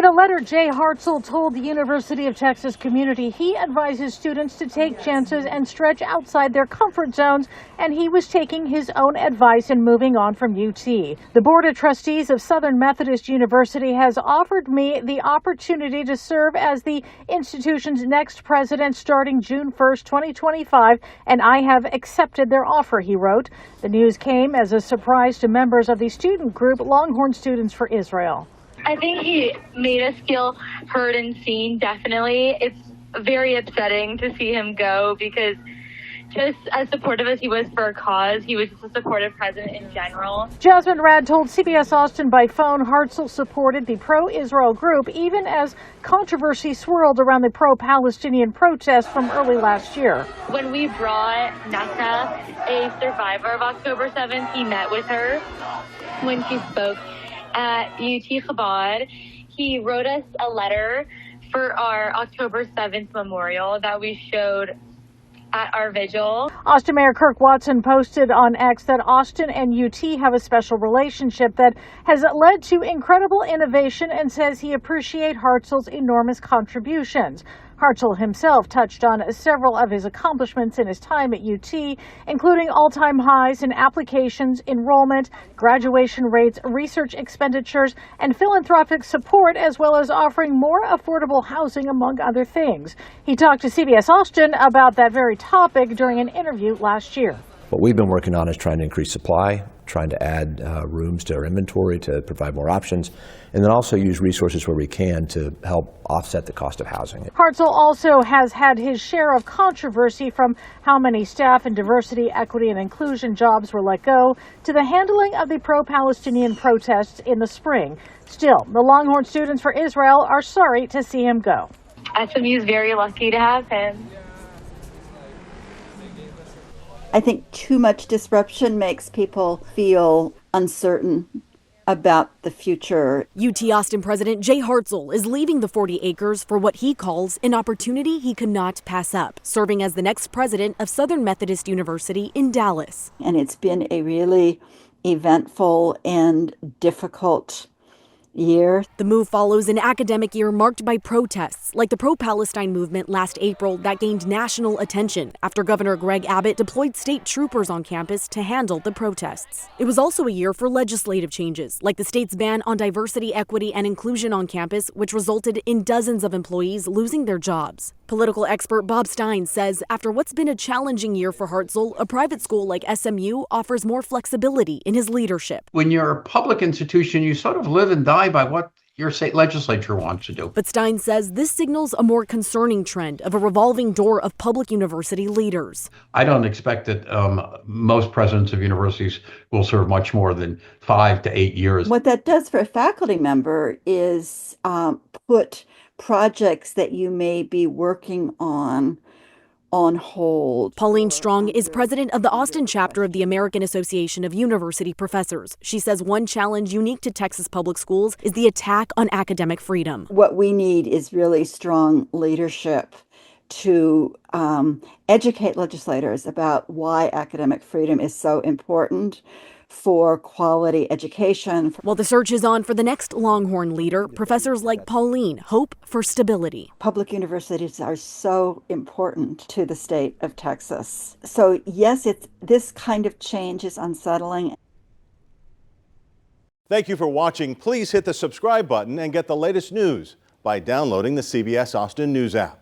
In a letter, Jay Hartzell told the University of Texas community he advises students to take chances and stretch outside their comfort zones, and he was taking his own advice and moving on from UT. The Board of Trustees of Southern Methodist University has offered me the opportunity to serve as the institution's next president starting June 1st, 2025, and I have accepted their offer, he wrote. The news came as a surprise to members of the student group Longhorn Students for Israel. I think he made us feel heard and seen, definitely. It's very upsetting to see him go because just as supportive as he was for a cause, he was just a supportive president in general. Jasmine Rad told CBS Austin by phone Hartzell supported the pro-Israel group even as controversy swirled around the pro-Palestinian protests from early last year. When we brought Nessa, a survivor of October 7th, he met with her when she spoke at UT Chabad. He wrote us a letter for our October 7th memorial that we showed at our vigil. Austin Mayor Kirk Watson posted on X that Austin and UT have a special relationship that has led to incredible innovation and says he appreciates Hartzell's enormous contributions. Hartzell himself touched on several of his accomplishments in his time at UT, including all-time highs in applications, enrollment, graduation rates, research expenditures, and philanthropic support, as well as offering more affordable housing, among other things. He talked to CBS Austin about that very topic during an interview last year. What we've been working on is trying to increase supply, trying to add rooms to our inventory to provide more options, and then also use resources where we can to help offset the cost of housing. Hartzell also has had his share of controversy, from how many staff and diversity, equity, and inclusion jobs were let go to the handling of the pro-Palestinian protests in the spring. Still, the Longhorn Students for Israel are sorry to see him go. SMU is very lucky to have him. I think too much disruption makes people feel uncertain about the future. UT Austin President Jay Hartzell is leaving the 40 acres for what he calls an opportunity he could not pass up, serving as the next president of Southern Methodist University in Dallas. And it's been a really eventful and difficult year. The move follows an academic year marked by protests like the pro-Palestine movement last April that gained national attention after Governor Greg Abbott deployed state troopers on campus to handle the protests. It was also a year for legislative changes, like the state's ban on diversity, equity, and inclusion on campus, which resulted in dozens of employees losing their jobs. Political expert Bob Stein says after what's been a challenging year for Hartzell, a private school like SMU offers more flexibility in his leadership. When you're a public institution, you sort of live and die by what your state legislature wants to do. But Stein says this signals a more concerning trend of a revolving door of public university leaders. I don't expect that most presidents of universities will serve much more than 5 to 8 years. What that does for a faculty member is put projects that you may be working on hold. Pauline Strong is president of the Austin chapter of the American Association of University Professors. She says one challenge unique to Texas public schools is the attack on academic freedom. What we need is really strong leadership to educate legislators about why academic freedom is so important for quality education. While the search is on for the next Longhorn leader, professors like Pauline hope for stability. Public universities are so important to the state of Texas. So yes, this kind of change is unsettling. Thank you for watching. Please hit the subscribe button and get the latest news by downloading the CBS Austin News app.